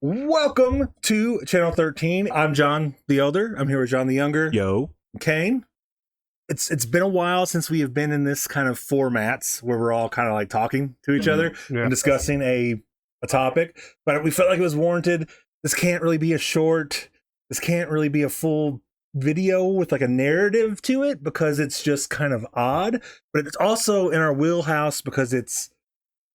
Welcome to Channel 13. I'm John the Elder. I'm here with John the Younger. Yo. Kane. It's been a while since we have been in this kind of formats where we're all kind of like talking to each other and discussing a topic, but we felt like it was warranted. This can't really be a short. This can't really be a full video with like a narrative to it because it's just kind of odd, but it's also in our wheelhouse because it's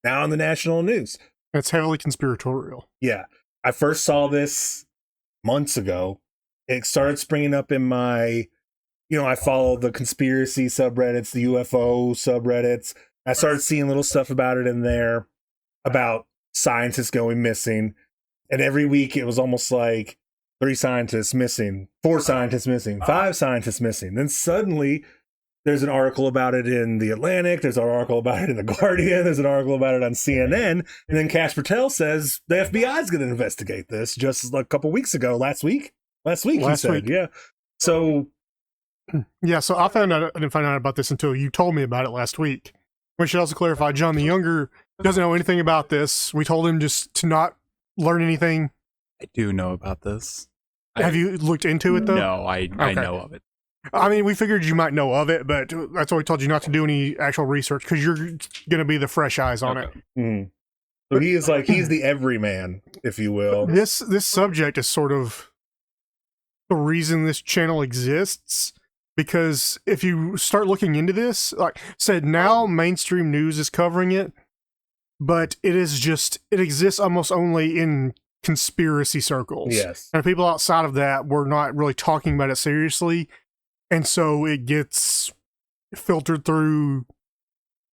now in the national news. It's heavily conspiratorial. Yeah. I first saw this months ago. It started springing up in my, I follow the conspiracy subreddits, the UFO subreddits. I started seeing little stuff about it in there, about scientists going missing. And every week it was almost like 3 scientists missing, 4 scientists missing, 5 scientists missing. Then suddenly there's an article about it in The Atlantic. There's an article about it in The Guardian. There's an article about it on CNN. And then Kash Patel says the FBI is going to investigate this just like a couple weeks ago. Last week, he said. Yeah. So. Yeah, so I didn't find out about this until you told me about it last week. We should also clarify, John the Younger doesn't know anything about this. We told him just to not learn anything. I do know about this. Have you looked into it, though? No, I know of it. I mean, we figured you might know of it, but that's why we told you not to do any actual research, because you're going to be the fresh eyes on it. Mm. So he's the everyman, if you will. This subject is sort of the reason this channel exists, because if you start looking into this, like I said, now mainstream news is covering it, but it exists almost only in conspiracy circles. Yes. And people outside of that were not really talking about it seriously. And so it gets filtered through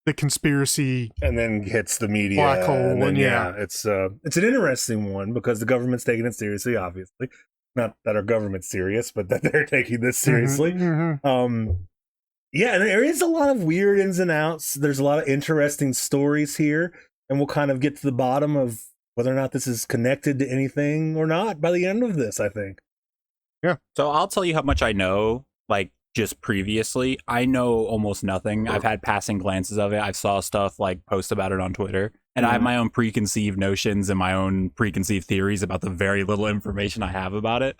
the conspiracy, and then hits the media. Black hole, and then, yeah. It's an interesting one because the government's taking it seriously. Obviously, not that our government's serious, but that they're taking this seriously. Mm-hmm. Yeah, and there is a lot of weird ins and outs. There's a lot of interesting stories here, and we'll kind of get to the bottom of whether or not this is connected to anything or not by the end of this, I think. Yeah. So I'll tell you how much I know. Like, just previously, I know almost nothing. I've had passing glances of it. I saw stuff like post about it on Twitter, and I have my own preconceived notions and my own preconceived theories about the very little information I have about it.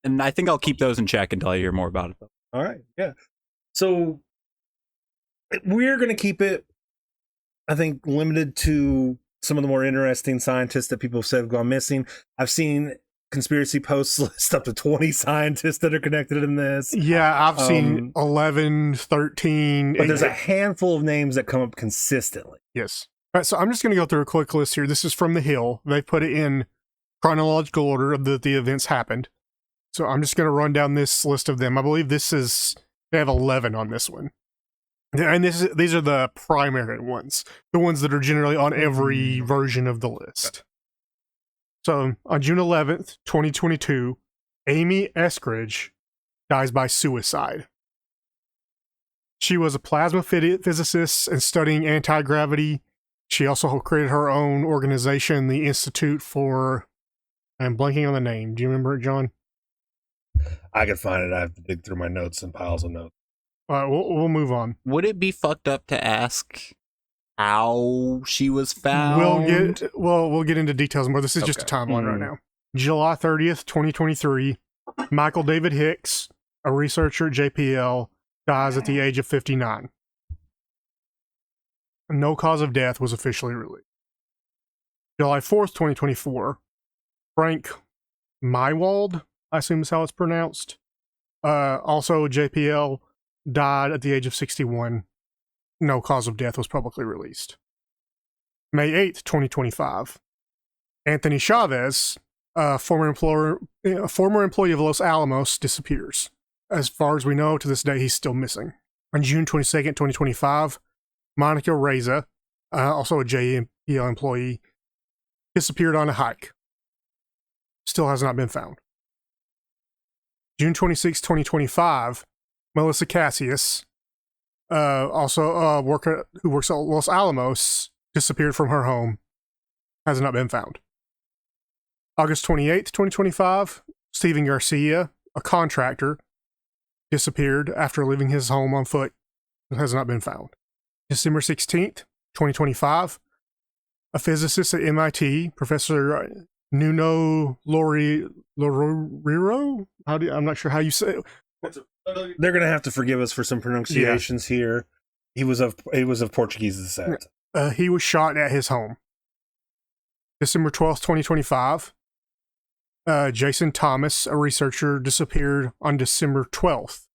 And I think I'll keep those in check until I hear more about it. All right, yeah. So we're going to keep it, I think, limited to some of the more interesting scientists that people have said have gone missing. I've seen conspiracy posts list up to 20 scientists that are connected in this. Yeah, I've seen 11, 13. But there's a handful of names that come up consistently. Yes. All right, so I'm just going to go through a quick list here. This is from The Hill. They put it in chronological order of the events happened. So I'm just going to run down this list of them. I believe they have 11 on this one. And these are the primary ones, the ones that are generally on every version of the list. So, on June 11th, 2022, Amy Eskridge dies by suicide. She was a plasma physicist and studying anti-gravity. She also created her own organization, the Institute for... I'm blanking on the name. Do you remember it, John? I can find it. I have to dig through my notes and piles of notes. All right, we'll move on. Would it be fucked up to ask how she was found? We'll get into details more. This is just a timeline right now. July 30th, 2023, Michael David Hicks, a researcher at JPL, dies at the age of 59. No cause of death was officially released. July 4th, 2024, Frank Mywald, I assume is how it's pronounced, also JPL, died at the age of 61. No cause of death was publicly released. May 8th, 2025. Anthony Chavez, a former employee of Los Alamos, disappears. As far as we know, to this day, he's still missing. On June 22nd, 2025, Monica Reza, also a JPL employee, disappeared on a hike. Still has not been found. June 26, 2025, Melissa Cassius, also a worker who works at Los Alamos, disappeared from her home, has not been found. August 28th, 2025, Stephen Garcia, a contractor, disappeared after leaving his home on foot, has not been found. December 16th, 2025, a physicist at MIT, Professor Nuno Loriro. I'm not sure how you say it. They're gonna have to forgive us for some pronunciations here. He was of Portuguese descent. He was shot at his home. December 12th, 2025. Jason Thomas, a researcher, disappeared on December 12th.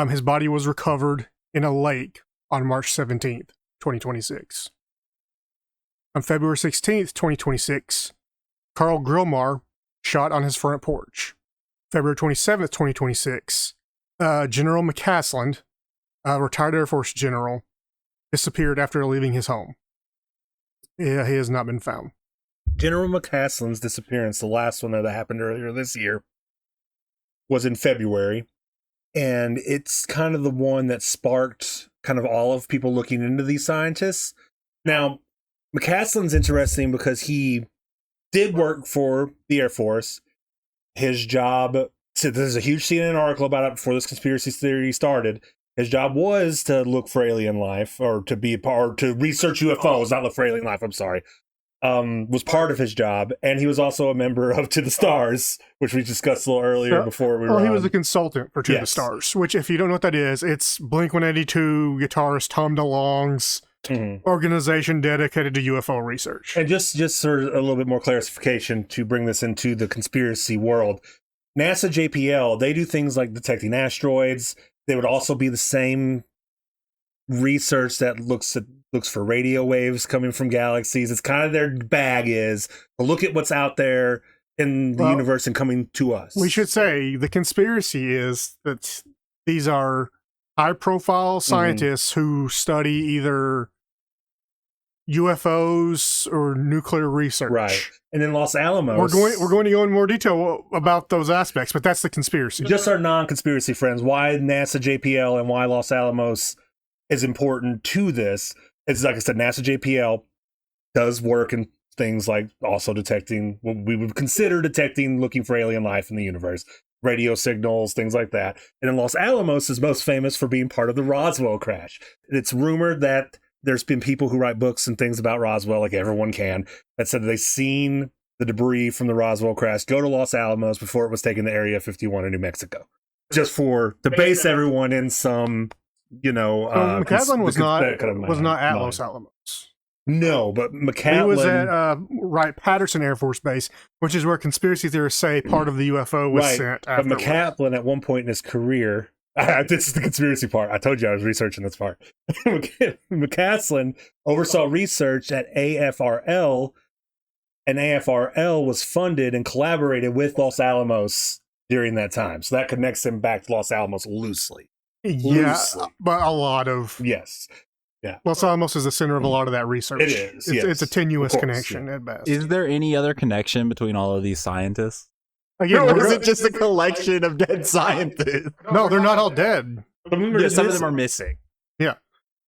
His body was recovered in a lake on March 17th, 2026. On February 16th, 2026, Carl Grillmar shot on his front porch. February 27th, 2026, General McCasland, a retired Air Force general, disappeared after leaving his home. Yeah, he has not been found. General McCasland's disappearance, the last one that happened earlier this year, was in February. And it's kind of the one that sparked kind of all of people looking into these scientists. Now, McCasland's interesting because he did work for the Air Force. His job, so there's a huge CNN article about it before this conspiracy theory started. His job was to look for alien life, or to be a part, to research UFOs, not look for alien life, I'm sorry. Was part of his job, and he was also a member of To the Stars, which we discussed a little earlier before we were he was a consultant for To the Stars, which, if you don't know what that is, it's Blink-182 guitarist Tom DeLonge's organization dedicated to UFO research. And just for a little bit more clarification to bring this into the conspiracy world, NASA JPL, they do things like detecting asteroids. They would also be the same research that looks for radio waves coming from galaxies. It's kind of their bag is to look at what's out there in the universe and coming to us. We should say the conspiracy is that these are high-profile scientists who study either UFOs or nuclear research. Right. And in Los Alamos, we're going to go in more detail about those aspects, but that's the conspiracy. Just our non-conspiracy friends, why NASA JPL and why Los Alamos is important to this. It's like I said, NASA JPL does work in things like also detecting what we would consider detecting, looking for alien life in the universe, radio signals, things like that. And then Los Alamos is most famous for being part of the Roswell crash. It's rumored that there's been people who write books and things about Roswell, like everyone can, that said they've seen the debris from the Roswell crash go to Los Alamos before it was taken to Area 51 in New Mexico. Just to base everyone in some, McCasland was not at Los Alamos. No, but McCasland... He was at Wright-Patterson Air Force Base, which is where conspiracy theorists say part of the UFO was sent afterwards. But McCasland, at one point in his career... this is the conspiracy part. I told you I was researching this part. McCasland oversaw research at AFRL, and AFRL was funded and collaborated with Los Alamos during that time. So that connects him back to Los Alamos loosely. Yeah, but a lot of... Yes. Yeah. Los Alamos is the center of a lot of that research. It is. It's a tenuous connection at best. Is there any other connection between all of these scientists? Again, or is it just a collection of dead scientists? No, they're not all dead. Some of them are missing. Yeah.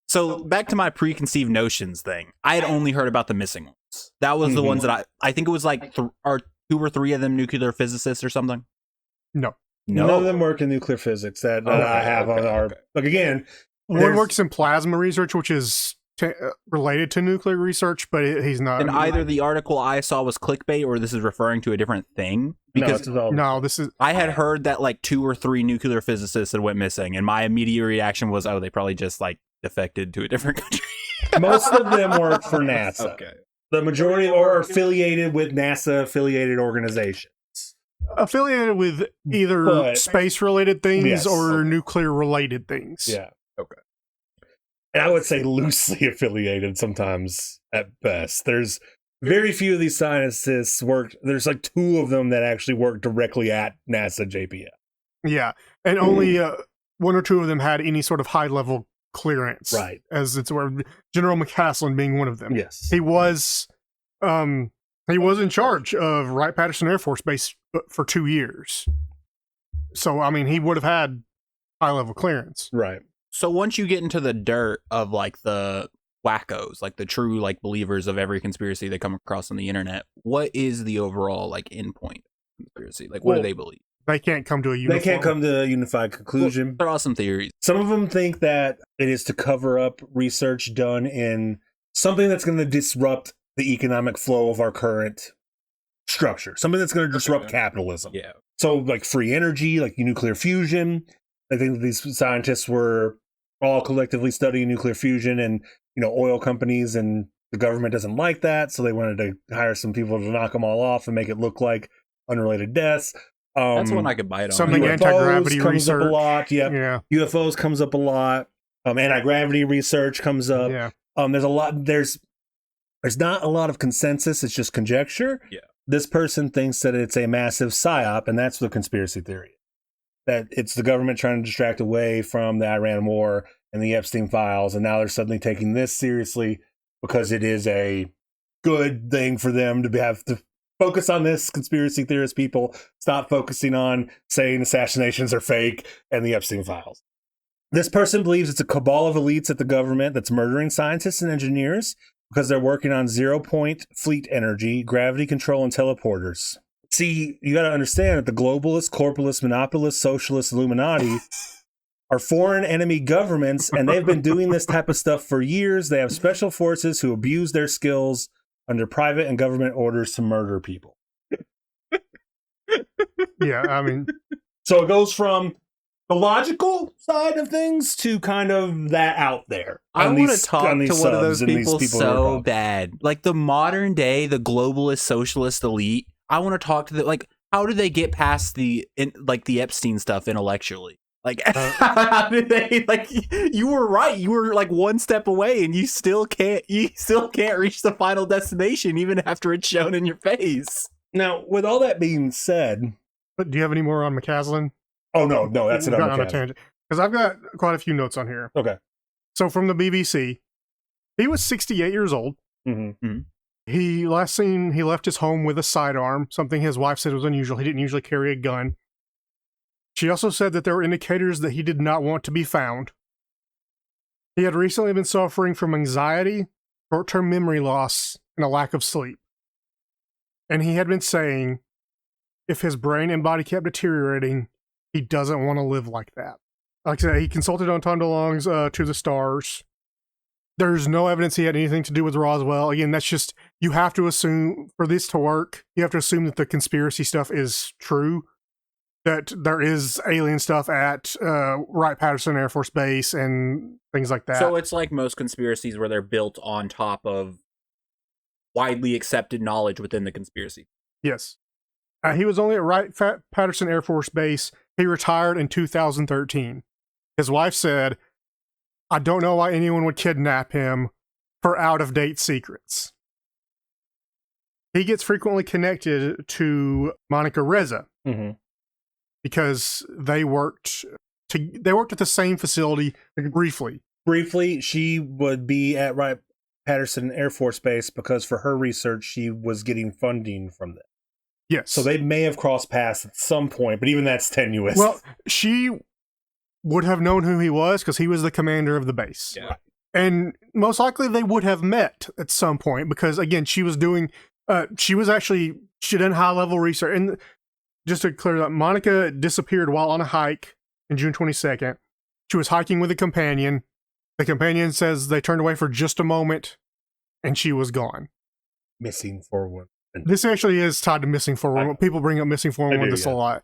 So back to my preconceived notions thing. I had only heard about the missing ones. That was the ones that I think it was like 2 or 3 of them nuclear physicists or something. No. None of them work in nuclear physics that I have on our... Like, again... One works in plasma research, which is related to nuclear research, but he's not. And either the article I saw was clickbait, or this is referring to a different thing. Because this is. I had heard that like 2 or 3 nuclear physicists had went missing, and my immediate reaction was, "Oh, they probably just like defected to a different country." Most of them work for NASA. Okay. The majority are affiliated with NASA-affiliated organizations. Affiliated with either space-related things or nuclear-related things. Yeah. Okay. And I would say loosely affiliated sometimes at best. There's very few of these scientists there's like 2 of them that actually work directly at NASA JPL. Yeah. And only 1 or 2 of them had any sort of high-level clearance. Right. As it's where General McCasland being one of them. Yes. He was in charge of Wright-Patterson Air Force Base for 2 years. So, I mean, he would have had high-level clearance. Right. So once you get into the dirt of like the wackos, like the true like believers of every conspiracy they come across on the internet, what is the overall like endpoint conspiracy? Like what do they believe? They can't come to a unified conclusion. Well, there are some theories. Some of them think that it is to cover up research done in something that's going to disrupt the economic flow of our current structure, something that's going to disrupt capitalism. Yeah. So like free energy, like nuclear fusion. I think that these scientists were all collectively studying nuclear fusion, and oil companies and the government doesn't like that, so they wanted to hire some people to knock them all off and make it look like unrelated deaths. That's one I could bite on. Something UFOs anti-gravity comes research. up a lot. Yep. Yeah. UFOs comes up a lot. Anti-gravity research comes up. Yeah. There's a lot. There's not a lot of consensus. It's just conjecture. Yeah. This person thinks that it's a massive psyop, and that's the conspiracy theory. That it's the government trying to distract away from the Iran war and the Epstein files, and now they're suddenly taking this seriously because it is a good thing for them to have to focus on this. Conspiracy theorist people stop focusing on saying assassinations are fake and the Epstein files. This person believes it's a cabal of elites at the government that's murdering scientists and engineers because they're working on 0-point fleet energy, gravity control, and teleporters. See, you got to understand that the globalists, corporalists, monopolists, socialists, Illuminati are foreign enemy governments, and they've been doing this type of stuff for years. They have special forces who abuse their skills under private and government orders to murder people. Yeah, I mean, So it goes from the logical side of things to kind of that out there. I on want to these- talk on these to one of subs those and these people who are so involved. bad. Like the modern day, the globalist socialist elite. I want to talk to them. Like, how do they get past the Epstein stuff intellectually? Like, how did they? Like, you were right. You were like one step away, and you still can't. You still can't reach the final destination, even after it's shown in your face. Now, with all that being said, but do you have any more on McCaslin? oh no, that's We've it. gone on a tangent because I've got quite a few notes on here. Okay. So from the BBC, he was 68 years old. Mm-hmm. He last seen he left his home with a sidearm, something his wife said was unusual. He didn't usually carry a gun. She also said that there were indicators that he did not want to be found. He had recently been suffering from anxiety, short-term memory loss, and a lack of sleep. And he had been saying if his brain and body kept deteriorating, he doesn't want to live like that. Like I said, he consulted on Tom DeLonge's To the Stars. There's no evidence he had anything to do with Roswell. Again, that's just, you have to assume, for this to work, you have to assume that the conspiracy stuff is true, that there is alien stuff at Wright-Patterson Air Force Base and things like that. So it's like most conspiracies where they're built on top of widely accepted knowledge within the conspiracy. Yes. He was only at Wright-Patterson Air Force Base. He retired in 2013. His wife said, I don't know why anyone would kidnap him for out-of-date secrets. He gets frequently connected to Monica Reza Mm-hmm. because they worked at the same facility briefly. Briefly, she would be at Wright-Patterson Air Force Base because for her research, she was getting funding from them. Yes. So they may have crossed paths at some point, but even that's tenuous. Well, she would have known who he was because he was the commander of the base. Yeah. And most likely they would have met at some point because, again, she was doing, she did high-level research. And just to clear that, Monica disappeared while on a hike on June 22nd. She was hiking with a companion. The companion says they turned away for just a moment and she was gone. Missing 411. This actually is tied to Missing 411. People bring up Missing 411 this a lot.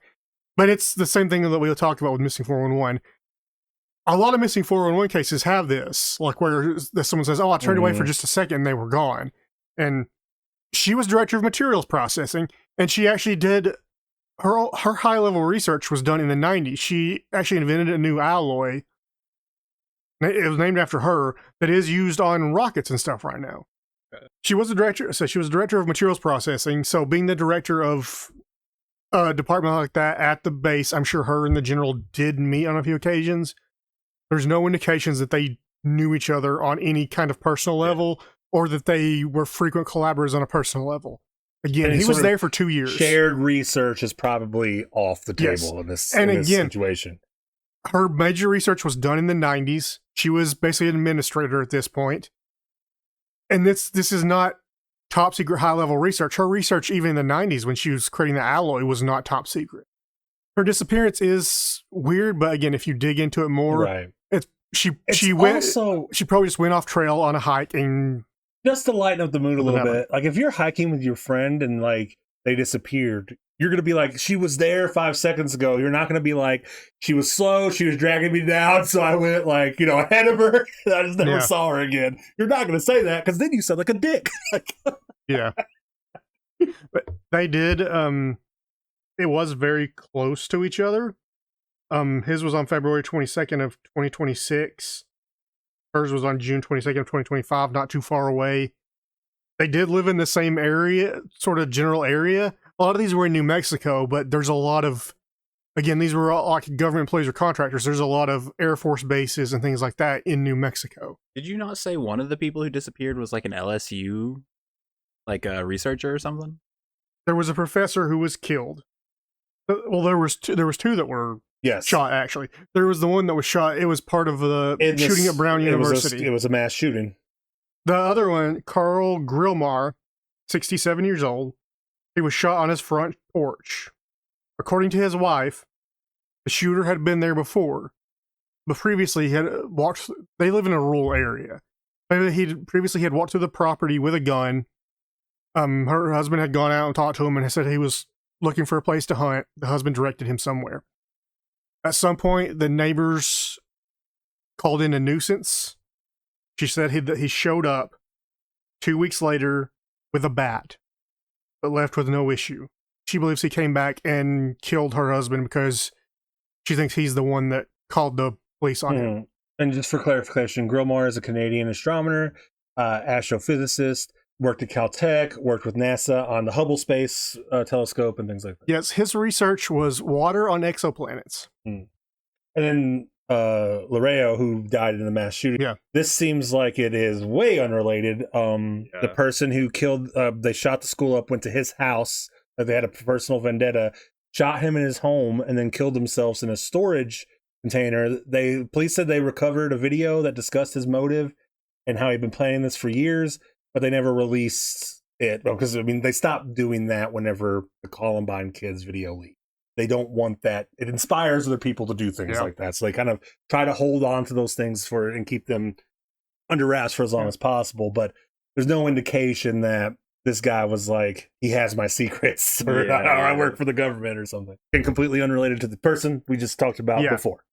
But it's the same thing that we talked about with Missing 411. A lot of Missing 411 cases have this, like where someone says, oh, I turned away for just a second and they were gone. And she was director of materials processing, and she actually did, her high-level research was done in the 90s. She actually invented a new alloy. It was named after her that is used on rockets and stuff right now. She was the director. So she was director of materials processing. So being the director of a department like that at the base, I'm sure her and the general did meet on a few occasions. There's no indications that they knew each other on any kind of personal level or that they were frequent collaborators on a personal level. Again, he was there for 2 years. Shared research is probably off the table in this situation. Her major research was done in the 90s. She was basically an administrator at this point. And this is not top secret high level research. Her research, even in the 90s when she was creating the alloy, was not top secret. Her disappearance is weird, but again, if you dig into it more, right. She probably just went off trail on a hike and just to lighten up the mood a little bit. Like if you're hiking with your friend and like they disappeared. You're going to be like, she was there 5 seconds ago. You're not going to be like, she was slow, she was dragging me down, so I went like, ahead of her. I just never saw her again. You're not going to say that because then you sound like a dick. Yeah. But they did, it was very close to each other. His was on February 22nd of 2026. Hers was on June 22nd of 2025, not too far away. They did live in the same area, sort of general area. A lot of these were in New Mexico, but there's a lot of, again, these were all like government employees or contractors. There's a lot of Air Force bases and things like that in New Mexico. Did you not say one of the people who disappeared was like an LSU, like a researcher or something? There was a professor who was killed. Well, there was two that were shot, actually. There was the one that was shot. It was part of the shooting at Brown University. It was a mass shooting. The other one, Carl Grillmar, 67 years old, he was shot on his front porch. According to his wife, the shooter had been there before, but previously he had walked. They live in a rural area. He previously had walked through the property with a gun. Her husband had gone out and talked to him and said he was looking for a place to hunt. The husband directed him somewhere. At some point, the neighbors called in a nuisance. She said he showed up 2 weeks later with a bat, but left with no issue. She believes he came back and killed her husband because she thinks he's the one that called the police on him. And just for clarification, Grillmar is a Canadian astronomer, astrophysicist, worked at Caltech, worked with NASA on the Hubble Space Telescope and things like that. Yes, his research was water on exoplanets. And then Laredo, who died in the mass shooting. Yeah. This seems like it is way unrelated. The person who killed, they shot the school up, went to his house. They had a personal vendetta, shot him in his home, and then killed themselves in a storage container. Police said they recovered a video that discussed his motive and how he'd been planning this for years, but they never released it because they stopped doing that whenever the Columbine kids video leaked. They don't want that. It inspires other people to do things like that. So they kind of try to hold on to those things and keep them under wraps for as long as possible. But there's no indication that this guy was like, he has my secrets or I work for the government or something. And completely unrelated to the person we just talked about before.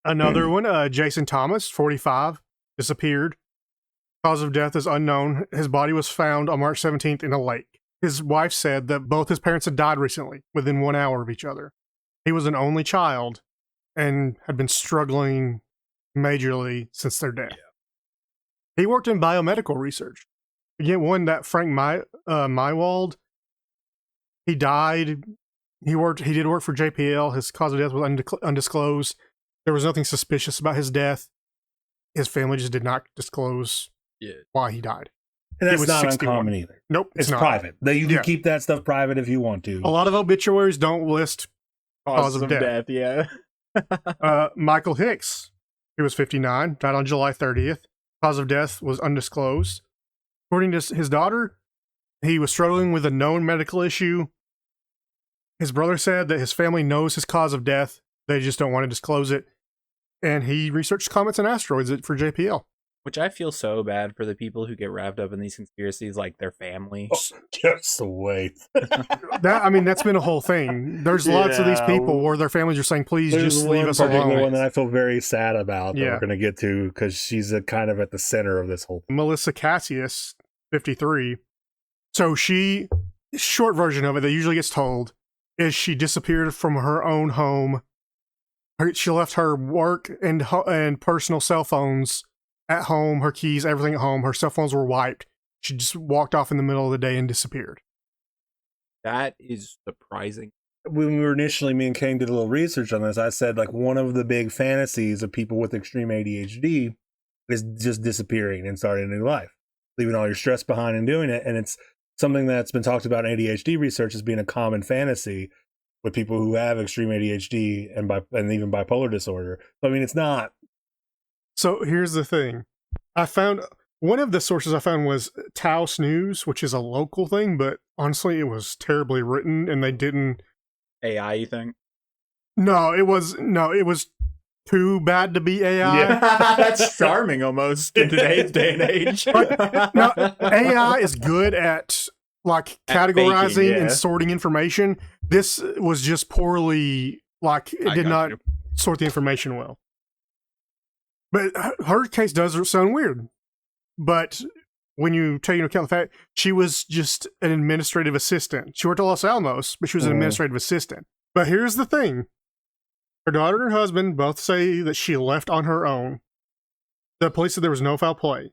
Another one, Jason Thomas, 45, disappeared. Cause of death is unknown. His body was found on March 17th in a lake. His wife said that both his parents had died recently, within 1 hour of each other. He was an only child and had been struggling majorly since their death. He worked in biomedical research. Again, one that Frank Mywald, he died. He did work for JPL. His cause of death was undisclosed. There was nothing suspicious about his death. His family just did not disclose why he died. And that's not 61. Uncommon either. Nope, it's not. Private. You can keep that stuff private if you want to. A lot of obituaries don't list cause of death. Michael Hicks, he was 59, died on July 30th. Cause of death was undisclosed. According to his daughter, he was struggling with a known medical issue. His brother said that his family knows his cause of death. They just don't want to disclose it. And he researched comets and asteroids for JPL. Which I feel so bad for the people who get wrapped up in these conspiracies, like their family. Just wait. That's been a whole thing. There's lots of these people where their families are saying, please just leave us alone. There's one that I feel very sad about that we're going to get to because she's kind of at the center of this whole thing. Melissa Cassius, 53. So short version of it that usually gets told is she disappeared from her own home. She left her work and personal cell phones at home, her keys, everything at home. Her cell phones were wiped. She just walked off in the middle of the day and disappeared. That is surprising. When me and Kane did a little research on this, I said one of the big fantasies of people with extreme ADHD is just disappearing and starting a new life, leaving all your stress behind and doing it. And it's something that's been talked about in ADHD research as being a common fantasy with people who have extreme ADHD and even bipolar disorder. So, it's not. So here's the thing. I found one of the sources I found was Taos News, which is a local thing, but honestly, it was terribly written and they didn't. AI, you think? No, it was too bad to be AI. Yeah. That's charming almost in today's day and age. But, no, AI is good at like At categorizing baking, yeah. and sorting information. This was just poorly, like it I did got not you. sort the information well. But her case does sound weird. But when you take into account the fact she was just an administrative assistant, she worked at Los Alamos, but she was an Mhm. administrative assistant. But here's the thing: her daughter and her husband both say that she left on her own. The police said there was no foul play.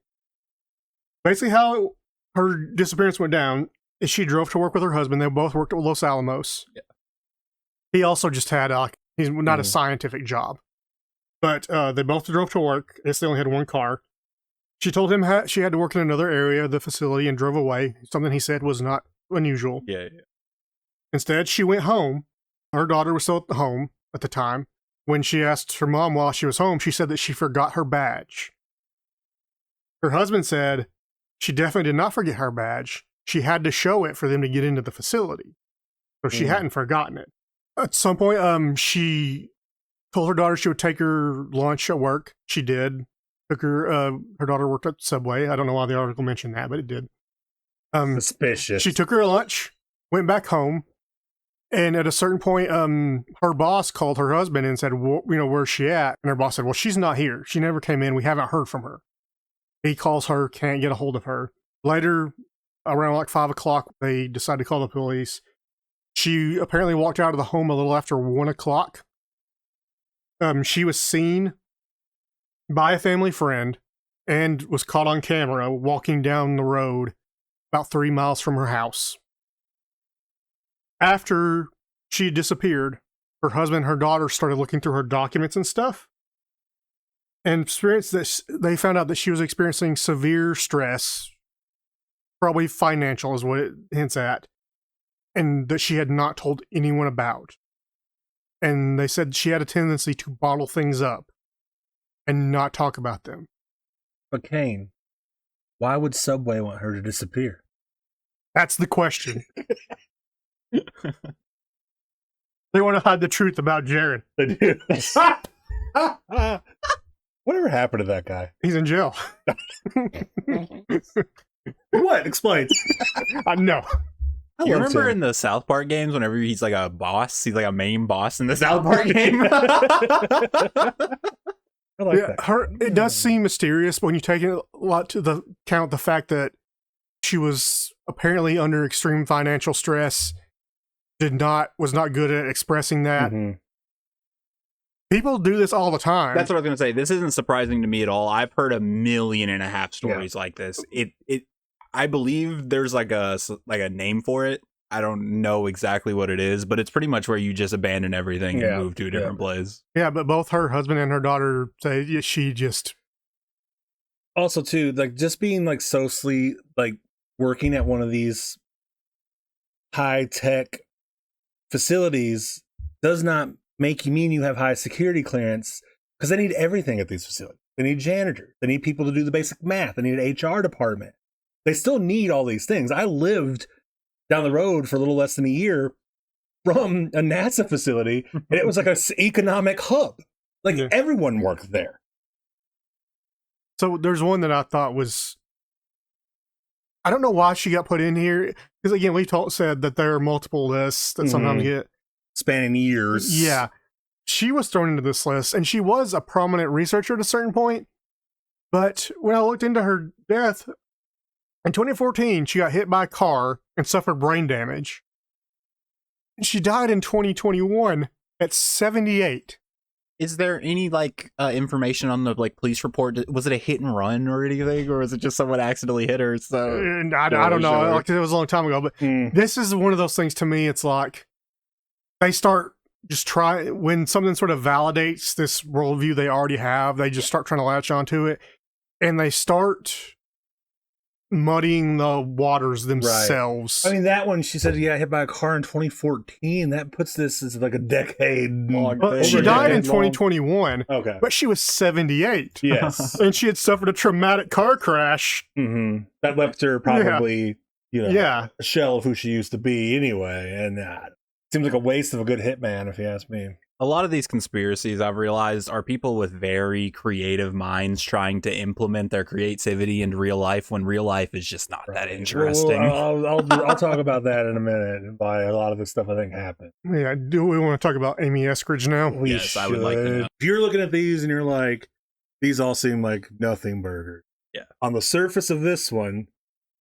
Basically, how her disappearance went down is she drove to work with her husband. They both worked at Los Alamos. Yeah. He also just had he's not a Mhm. scientific job, but they both drove to work. I guess they only had one car. She told him she had to work in another area of the facility and drove away. Something he said was not unusual. Yeah. Instead, she went home. Her daughter was still at the home at the time. When she asked her mom while she was home, she said that she forgot her badge. Her husband said she definitely did not forget her badge. She had to show it for them to get into the facility. So she Mm. hadn't forgotten it. At some point, she told her daughter she would take her lunch at work. She did. Took her daughter worked at Subway. I don't know why the article mentioned that, but it did. Suspicious. She took her lunch, went back home, and at a certain point, her boss called her husband and said, where's she at? And her boss said, well, she's not here. She never came in. We haven't heard from her. He calls her, can't get a hold of her. Later, around like 5 o'clock, they decided to call the police. She apparently walked out of the home a little after 1 o'clock. She was seen by a family friend and was caught on camera walking down the road about 3 miles from her house. After she disappeared, her husband and her daughter started looking through her documents and stuff, and they found out that she was experiencing severe stress, probably financial is what it hints at, and that she had not told anyone about. And they said she had a tendency to bottle things up and not talk about them. But Kane, why would Subway want her to disappear? That's the question. They want to hide the truth about Jared. They do. Whatever happened to that guy? He's in jail. What? Explain. I know. I You loved remember him. in the South Park games whenever he's like a boss, he's like a main boss in the South Park game? I like Yeah, that. it does seem mysterious when you take a lot to the count the fact that she was apparently under extreme financial stress, was not good at expressing that. Mhm. People do this all the time. That's what I was gonna say. This isn't surprising to me at all. I've heard 1.5 million stories like this. I believe there's like a name for it. I don't know exactly what it is, but it's pretty much where you just abandon everything Yeah, and move to a different place. Yeah, but both her husband and her daughter say she just Also, too, like just being like like working at one of these high tech facilities does not make you mean you have high security clearance, because they need everything at these facilities. They need janitors. They need people to do the basic math. They need an HR department. They still need all these things. I lived down the road for a little less than a year from a NASA facility, and it was like an economic hub. Like Yeah. everyone worked there. So there's one that I thought was, I don't know why she got put in here, because again we said that there are multiple lists that sometimes Mhm. get. Spanning years. Yeah, she was thrown into this list, and she was a prominent researcher at a certain point. But when I looked into her death in 2014, she got hit by a car and suffered brain damage. She died in 2021 at 78. Is there any information on the police report? Was it a hit and run or anything, or was it just someone accidentally hit her? So And I don't know. sure. Like, it was a long time ago, but Mm. this is one of those things to me. It's like they start when something sort of validates this worldview they already have, they just start trying to latch onto it, and they start muddying the waters themselves. I mean, that one, she said, yeah, hit by a car in 2014. That puts this as like a decade. Long But thing. she over a died in decade long. 2021, Okay. but she was 78. Yes. And she had suffered a traumatic car crash. Hmm. That left her probably, Yeah. a shell of who she used to be anyway. And Seems like a waste of a good hitman, if you ask me. A lot of these conspiracies, I've realized, are people with very creative minds trying to implement their creativity into real life when real life is just not that interesting. Well, I'll talk about that in a minute and why a lot of this stuff I think happened. Yeah, do we want to talk about Amy Eskridge now? Yes, I would like to know. If you're looking at these and you're like, these all seem like nothing burgers. Yeah. On the surface of this one,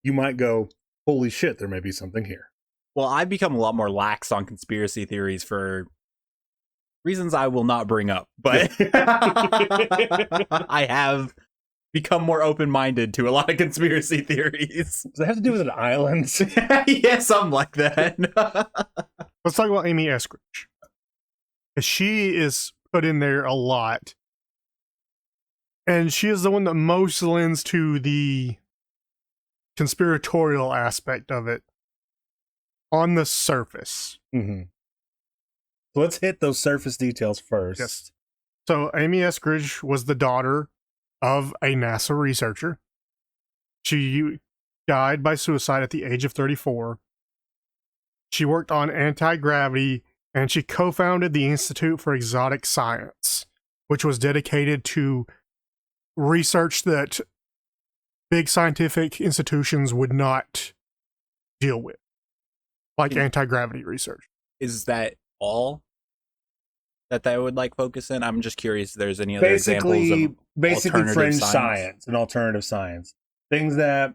you might go, holy shit, there may be something here. Well, I've become a lot more lax on conspiracy theories for reasons I will not bring up, but I have become more open-minded to a lot of conspiracy theories. Does that have to do with an island? Yeah, something like that. Let's talk about Amy Eskridge. She is put in there a lot. And she is the one that most lends to the conspiratorial aspect of it on the surface. Mm-hmm. So let's hit those surface details first. Yes. So Amy Eskridge was the daughter of a NASA researcher. She died by suicide at the age of 34. She worked on anti-gravity, and she co-founded the Institute for Exotic Science, which was dedicated to research that big scientific institutions would not deal with, like anti-gravity research. Is that all that they would like focus in? I'm just curious if there's any other examples of basically alternative fringe science. science and alternative science. Things that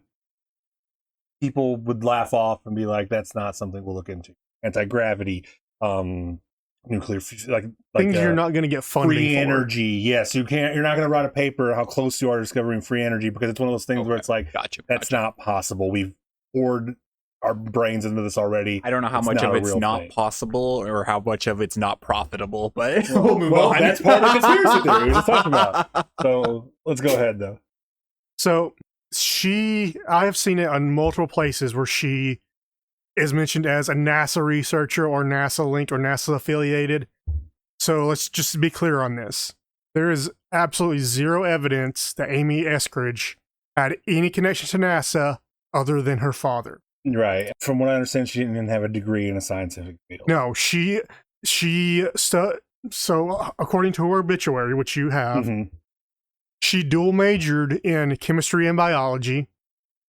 people would laugh off and be like, that's not something we'll look into. Anti-gravity, nuclear, like Things you're not going to get funding free for. energy. Yes, you're not going to write a paper how close you are to discovering free energy, because it's one of those things where it's like, Gotcha. that's not possible. We've poured our brains into this already. I don't know how It's much not of a it's real not thing. possible or how much of it's not profitable, but we'll move Well, on. that's part of the conspiracy theory we just talked about. So let's go ahead, though. So I have seen it on multiple places where she is mentioned as a NASA researcher or NASA linked or NASA affiliated. So let's just be clear on this. There is absolutely zero evidence that Amy Eskridge had any connection to NASA other than her father. Right. From what I understand, she didn't even have a degree in a scientific field. No, so according to her obituary, which you have, she dual majored in chemistry and biology,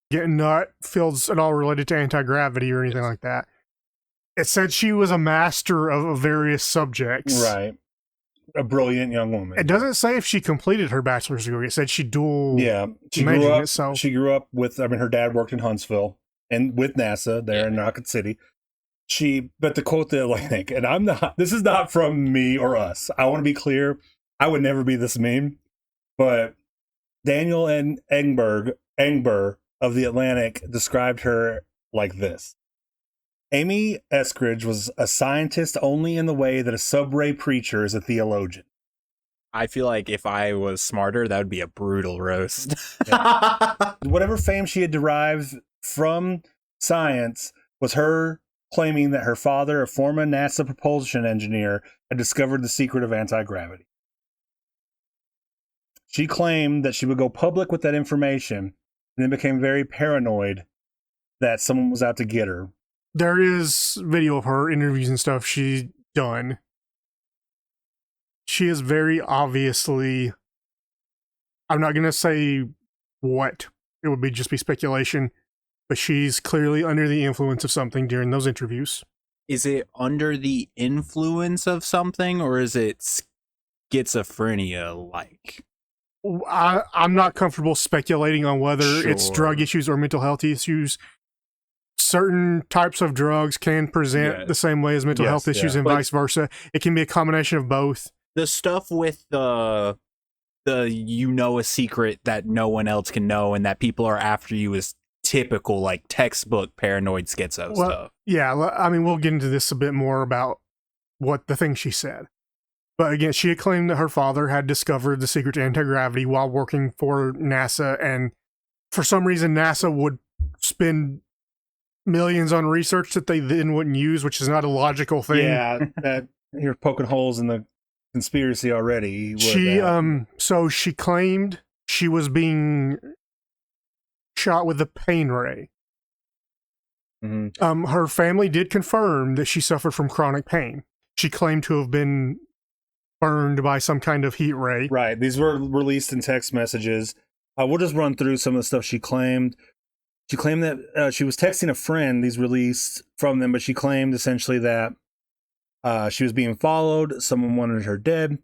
getting not fields at all related to anti-gravity or anything like that. It said she was a master of various subjects. Right. A brilliant young woman. It doesn't say if she completed her bachelor's degree. It said she dual. Yeah. She grew up with, her dad worked in Huntsville and with NASA there in Rocket City. But to quote the Atlantic, and this is not from me or us. I want to be clear. I would never be this mean, but Daniel Engber of the Atlantic described her like this. Amy Eskridge was a scientist only in the way that a sub-ray preacher is a theologian. I feel like if I was smarter, that would be a brutal roast. Whatever fame she had derived from science was her claiming that her father, a former NASA propulsion engineer, had discovered the secret of anti-gravity. She claimed that she would go public with that information and then became very paranoid that someone was out to get her. There is video of her interviews and stuff she's done. She is very obviously, I'm not going to say what, it would just be speculation, but she's clearly under the influence of something during those interviews. Is it under the influence of something, or is it schizophrenia-like? I'm not comfortable speculating on whether it's Sure. drug issues or mental health issues. Certain types of drugs can present the same way as mental health issues and vice versa. It can be a combination of both. The stuff with the a secret that no one else can know and that people are after you is typical, like, textbook paranoid schizo stuff. Yeah, I mean, we'll get into this a bit more about what the thing she said. But again, she had claimed that her father had discovered the secret to anti-gravity while working for NASA, and for some reason NASA would spend millions on research that they then wouldn't use, which is not a logical thing. Yeah, you're poking holes in the conspiracy already. So she claimed she was being shot with a pain ray. Her family did confirm that she suffered from chronic pain. She claimed to have been burned by some kind of heat ray. Right. These were released in text messages. We'll just run through some of the stuff she claimed. She claimed that she was texting a friend, these released from them, but she claimed essentially that she was being followed. Someone wanted her dead.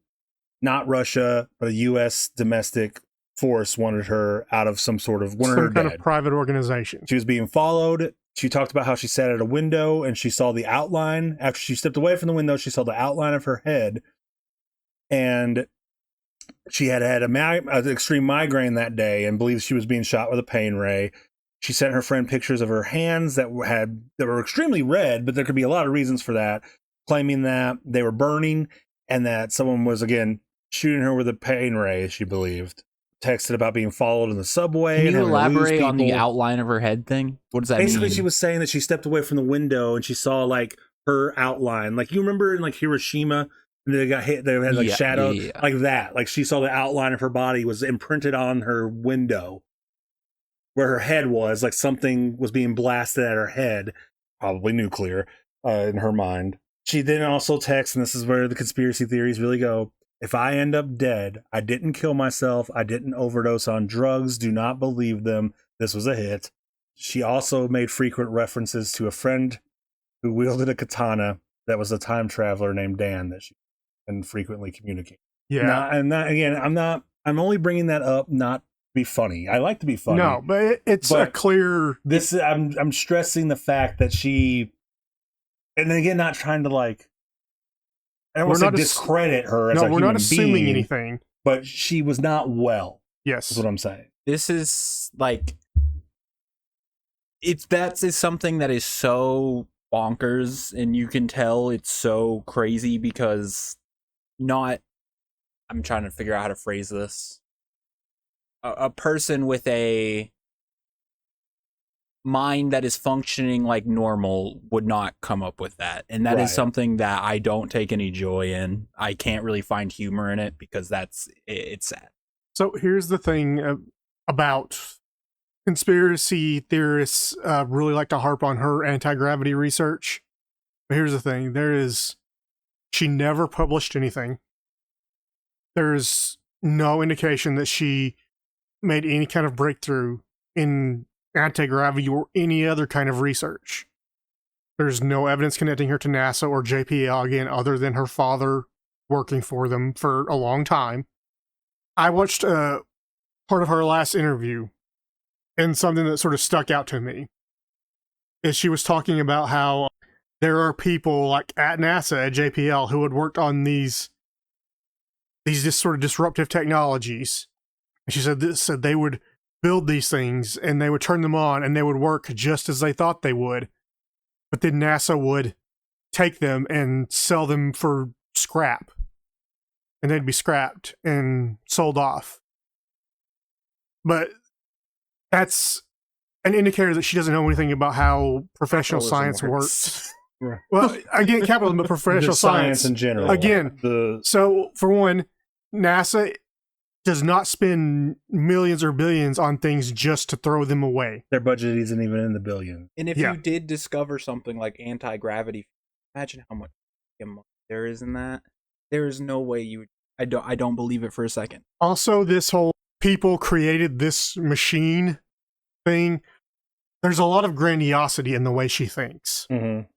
Not Russia, but a U.S. domestic force wanted her out of some sort of... wanted her Some kind dead. of private organization. She was being followed. She talked about how she sat at a window and she saw the outline. After she stepped away from the window, she saw the outline of her head. And she had an extreme migraine that day and believes she was being shot with a pain ray. She sent her friend pictures of her hands that were extremely red, but there could be a lot of reasons for that, claiming that they were burning and that someone was, again, shooting her with a pain ray, she believed. Texted about being followed in the subway. Can you and having to lose elaborate on the people. outline of her head thing? What does that mean? Basically, she was saying that she stepped away from the window and she saw like her outline. Like you remember in like Hiroshima, they got hit, they had like shadow, like that. Like she saw the outline of her body was imprinted on her window where her head was, like something was being blasted at her head, probably nuclear, in her mind. She then also texts, and this is where the conspiracy theories really go. If I end up dead, I didn't kill myself. I didn't overdose on drugs. Do not believe them. This was a hit. She also made frequent references to a friend who wielded a katana that was a time traveler named Dan that she can frequently communicate. Yeah. I'm only bringing that up not to be funny. I like to be funny. No, but it's a clear... I'm stressing the fact that she... And then again, not trying to like... I don't want to discredit her as a human being. No, we're not assuming anything. But she was not well. Yes. Is what I'm saying. This is like... That is something that is so bonkers, and you can tell it's so crazy because I'm trying to figure out how to phrase this. A person with a mind that is functioning like normal would not come up with that, and that is something that I don't take any joy in. I can't really find humor in it because it's sad. So here's the thing about conspiracy theorists really like to harp on her anti-gravity research. But here's the thing. She never published anything. There's no indication that she made any kind of breakthrough in anti-gravity or any other kind of research. There's no evidence connecting her to NASA or JPL, again, other than her father working for them for a long time. I watched part of her last interview, and something that sort of stuck out to me is she was talking about how there are people like at NASA, at JPL, who had worked on these just sort of disruptive technologies. And she said they would build these things and they would turn them on and they would work just as they thought they would. But then NASA would take them and sell them for scrap. And they'd be scrapped and sold off. But that's an indicator that she doesn't know anything about how professional science works. Right. Well, again, capitalism, but professional science in general. Again, so for one, NASA does not spend millions or billions on things just to throw them away. Their budget isn't even in the billion. And if you did discover something like anti-gravity, imagine how much there is in that. There is no way you would. I don't believe it for a second. Also, this whole people created this machine thing, there's a lot of grandiosity in the way she thinks. Mm-hmm.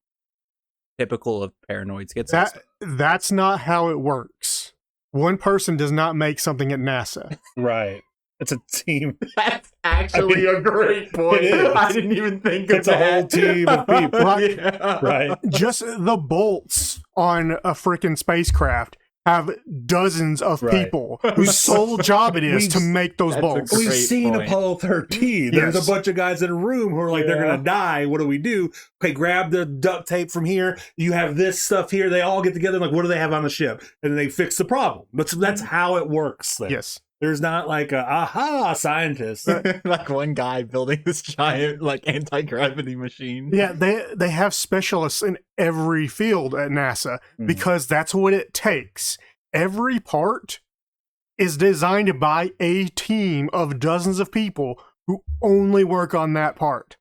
Typical of paranoid schizo. That's not how it works. One person does not make something at NASA. Right. It's a team. That's actually a great point. I didn't even think of that. It's a whole team of people. Right. Just the bolts on a freaking spacecraft have dozens of people whose sole job it is to make those bolts. We've seen Apollo 13. There's a bunch of guys in a room who are like, they're going to die. What do we do? Okay, grab the duct tape from here. You have this stuff here. They all get together. Like, what do they have on the ship? And they fix the problem. But that's how it works. Then. Yes. There's not like a scientist. Like one guy building this giant like anti-gravity machine. Yeah, they have specialists in every field at NASA because that's what it takes. Every part is designed by a team of dozens of people who only work on that part.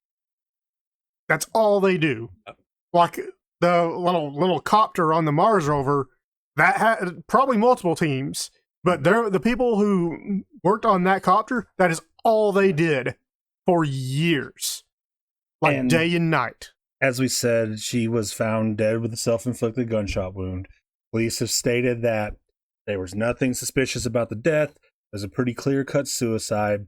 That's all they do. Like the little copter on the Mars rover, that had probably multiple teams, but they're the people who worked on that copter. That is all they did for years, like And- day and night. As we said, she was found dead with a self-inflicted gunshot wound. Police have stated that there was nothing suspicious about the death. It was a pretty clear-cut suicide.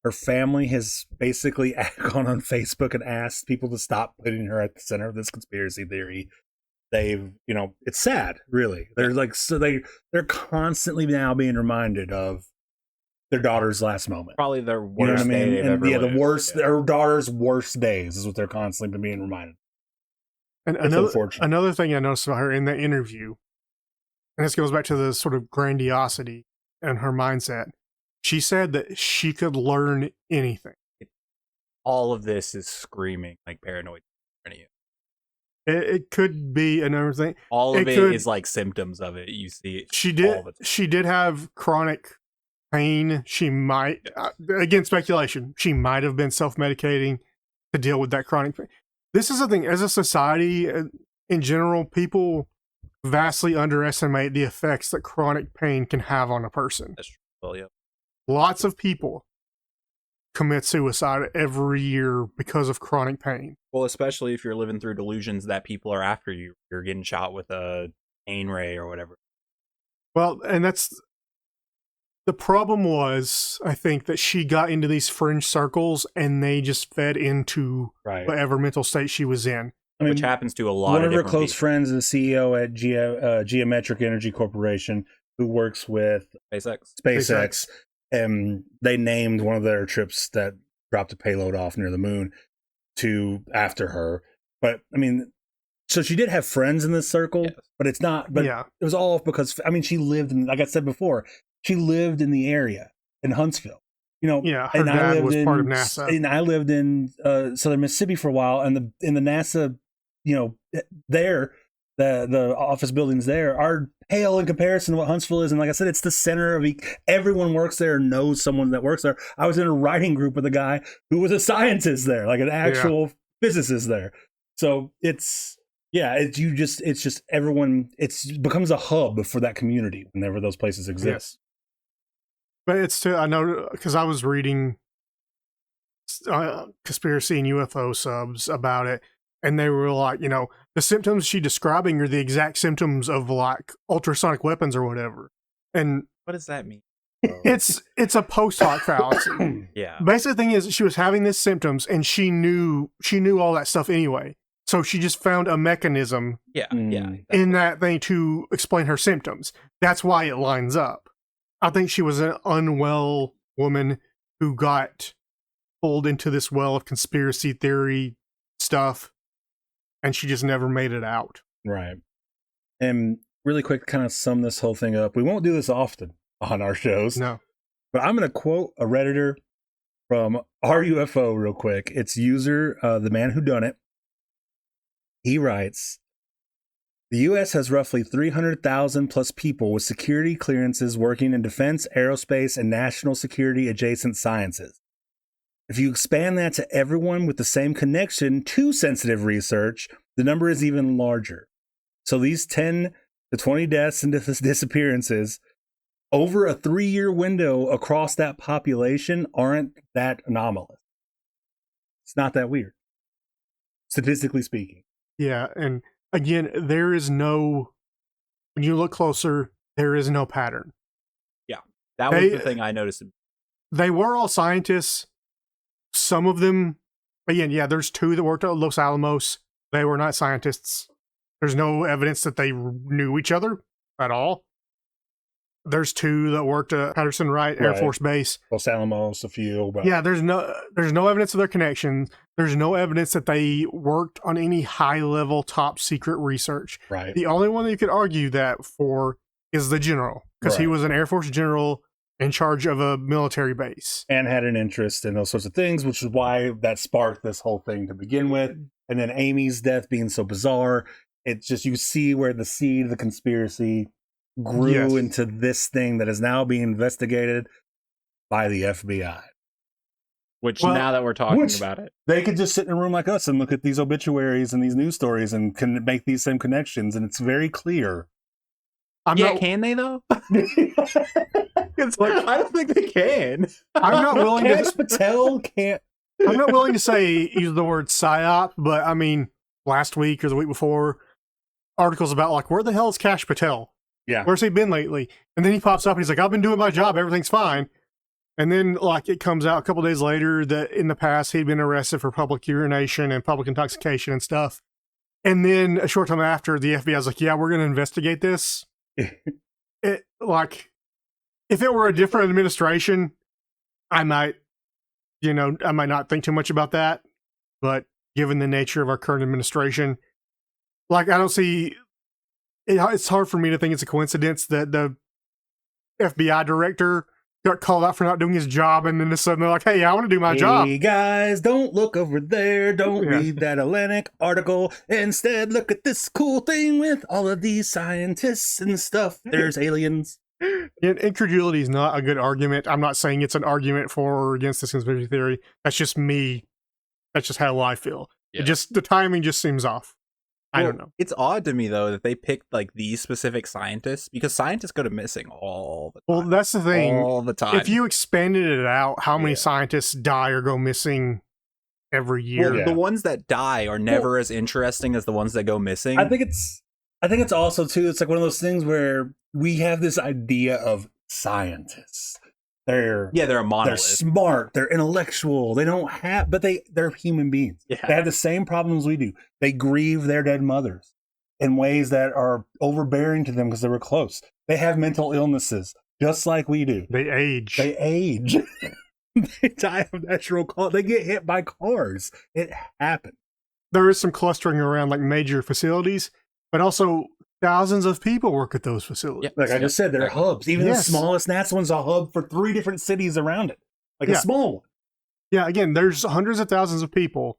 Her family has basically gone on Facebook and asked people to stop putting her at the center of this conspiracy theory. They've, it's sad, really. They're like, so they're constantly now being reminded of their daughter's last moment. Probably their You know what worst I mean? day they've And ever yeah, the lived. worst, Yeah. their daughter's worst days is what they're constantly being reminded. And It's unfortunate. another thing I noticed about her in that interview, and this goes back to the sort of grandiosity and her mindset. She said that she could learn anything. All of this is screaming like paranoid schizophrenia. It could be another thing. All of It it could- is like symptoms of it. You see it. She all did. the time. She did have chronic pain. She might, again, speculation. She might have been self-medicating to deal with that chronic pain. This is the thing. As a society, in general, people vastly underestimate the effects that chronic pain can have on a person. That's true. Well, yeah. Lots of people commit suicide every year because of chronic pain. Well, especially if you're living through delusions that people are after you. You're getting shot with a pain ray or whatever. Well, and that's the problem was, I think, that she got into these fringe circles and they just fed into Right. whatever mental state she was in. I mean, Which happens to a lot one of of her different close people. friends is the CEO at Geometric Energy Corporation, who works with SpaceX. SpaceX, and they named one of their trips that dropped a payload off near the moon to after her. But I mean, so she did have friends in this circle, Yes. but it's not. But Yeah. it was all because she lived in, like I said before, she lived in the area in Huntsville. Yeah, her and I dad lived was in, part of NASA. and I lived in southern Mississippi for a while, and the NASA, there, the office buildings there are pale in comparison to what Huntsville is. And like I said, it's the center of everyone works there, knows someone that works there. I was in a writing group with a guy who was a scientist there, like an actual physicist there. So it's just everyone. It becomes a hub for that community whenever those places exist. But it's I know because I was reading conspiracy and UFO subs about it, and they were like, the symptoms she's describing are the exact symptoms of like ultrasonic weapons or whatever. And What does that mean? it's a post hoc fallacy. Yeah. Basically, the thing is, she was having these symptoms, and she knew all that stuff anyway. So she just found a mechanism Yeah. Mm. Yeah. in that thing to explain her symptoms. That's why it lines up. I think she was an unwell woman who got pulled into this well of conspiracy theory stuff, and she just never made it out. Right. And really quick, kind of sum this whole thing up. We won't do this often on our shows, No. but I'm going to quote a Redditor from our UFO real quick. It's user, the man who done it. He writes, the U.S. has roughly 300,000 plus people with security clearances working in defense, aerospace, and national security adjacent sciences. If you expand that to everyone with the same connection to sensitive research, the number is even larger. So these 10 to 20 deaths and disappearances over a 3-year window across that population aren't that anomalous. It's not that weird, statistically speaking. Yeah, and again, there is no. When you look closer, there is no pattern. That was They- the thing I noticed. They were all scientists. Some of them, again, there's 2 that worked at Los Alamos. They were not scientists. There's no evidence that they knew each other at all. There's 2 that worked at Patterson Wright Air Right. Force Base. Los Alamos, a few, but Yeah, there's no evidence of their connection. There's no evidence that they worked on any high level top secret research. right. The only one that you could argue that for is the general, because he Right. was an Air Force general in charge of a military base. And had an interest in those sorts of things, which is why that sparked this whole thing to begin with. And then Amy's death being so bizarre, it's just, you see where the seed of the conspiracy grew Yes. into this thing that is now being investigated by the FBI. Which Well, now that we're talking which- about it, They could just sit in a room like us and look at these obituaries and these news stories and can make these same connections, and it's very clear. I'm yeah, not. can they though? It's like I don't think they can. I'm not willing to. Cash Patel can't. I'm not willing to say use the word psyop, but I mean, last week or the week before, articles about like where the hell is Cash Patel? Yeah. Where's he been lately? And then he pops up and he's like, I've been doing my job, everything's fine. And then like it comes out a couple days later that in the past he'd been arrested for public urination and public intoxication and stuff. And then a short time after, the FBI's like, yeah, we're going to investigate this. It like if it were a different administration, I might not think too much about that. But given the nature of our current administration, like I don't see it's hard for me to think it's a coincidence that the FBI director got called out for not doing his job, and then all of a sudden they're like, hey, I want to do my job. Hey guys, don't look over there. Don't Yeah. read that Atlantic article. Instead, look at this cool thing with all of these scientists and stuff. There's aliens. Incredulity is not a good argument. I'm not saying it's an argument for or against this conspiracy theory. That's just me. That's just how I feel. Yeah. The timing just seems off. I don't know. It's odd to me though that they picked like these specific scientists because scientists go to missing all the Well, time. that's the thing. all the time. If you expanded it out, how many Yeah. scientists die or go missing every year? well, Yeah. the ones that die are never as interesting as the ones that go missing. I think it's also too. It's like one of those things where we have this idea of scientists. They're they're a they're monolith. smart. They're intellectual. They don't have, but they're human beings. Yeah. They have the same problems we do. They grieve their dead mothers in ways that are overbearing to them because they were close. They have mental illnesses just like we do. They age. They age. They die of natural causes. They get hit by cars. It happens. There is some clustering around like major facilities, but also thousands of people work at those facilities. Yeah. Like I just said, they're hubs. Even Yes. the smallest NASA one's a hub for 3 different cities around it. Like Yeah. a small one. Yeah, again, there's hundreds of thousands of people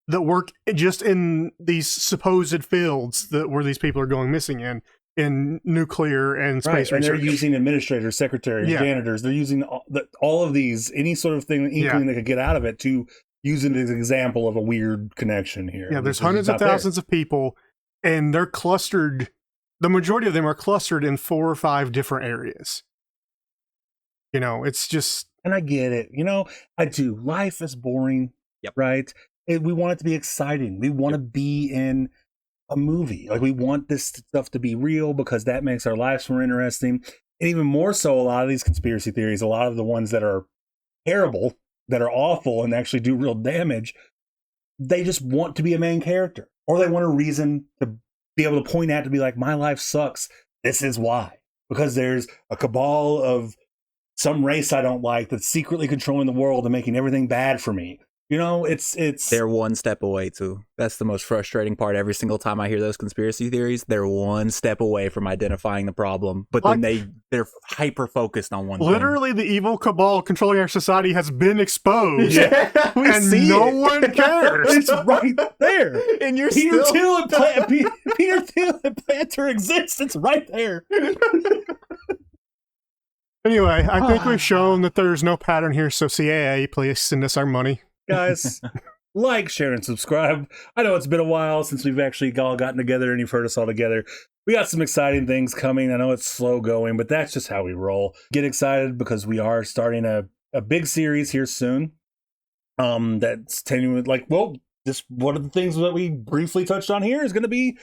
that work just in these supposed fields where these people are going missing in nuclear and Right. space And they're research. using administrators, secretaries, Yeah. janitors. They're using all of these, any sort of thing, inkling they could get out of it to use it as an example of a weird connection here. Yeah, there's This is hundreds of not there. thousands of people, and they're clustered. The majority of them are clustered in 4 or 5 different areas. You know, it's just And I get it. I do. Life is boring. Yep. Right? We want it to be exciting. We want to be in a movie. Like, we want this stuff to be real because that makes our lives more interesting. And even more so, a lot of these conspiracy theories, a lot of the ones that are terrible, that are awful and actually do real damage, they just want to be a main character. Or they want a reason to be able to point out to be like, my life sucks. This is why. Because there's a cabal of some race I don't like that's secretly controlling the world and making everything bad for me. It's They're one step away too. That's the most frustrating part. Every single time I hear those conspiracy theories, they're one step away from identifying the problem, but then they're hyper focused on one thing. literally the evil cabal controlling our society has been exposed. Yeah, we and see no it. one cares. it's right there. And you're Peter still Thiel and Peter Thiel and Planter exist. It's right there. Anyway, I think we've shown that there's no pattern here, so CAA, please send us our money. Guys, like, share, and subscribe. I know it's been a while since we've actually all gotten together and you've heard us all together. We got some exciting things coming. I know it's slow going, but that's just how we roll. Get excited because we are starting a big series here soon. That's tenuous. Just one of the things that we briefly touched on here is going to be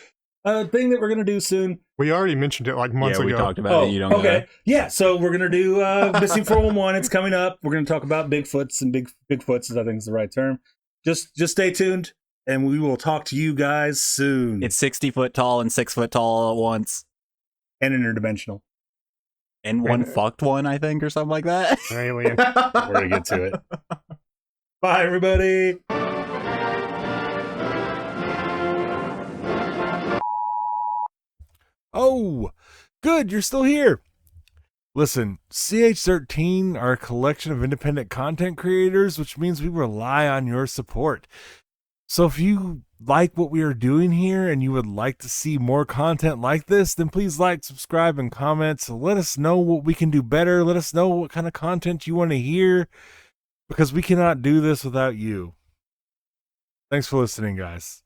a thing that we're going to do soon. We already mentioned it like months yeah, we ago. talked about it. You don't okay. Yeah, so we're going to do Missing 411. It's coming up. We're going to talk about Bigfoots, and Bigfoots, I think is the right term. Just stay tuned, and we will talk to you guys soon. It's 60 foot tall and 6 foot tall at once. and interdimensional. And one fucked one, I think, or something like that. Alien. We're going to get to it. Bye, everybody. Oh, good, you're still here. Listen, CH13 are a collection of independent content creators, which means we rely on your support. So if you like what we are doing here and you would like to see more content like this, then please like, subscribe, and comment. So let us know what we can do better. Let us know what kind of content you want to hear. because we cannot do this without you. Thanks for listening, guys.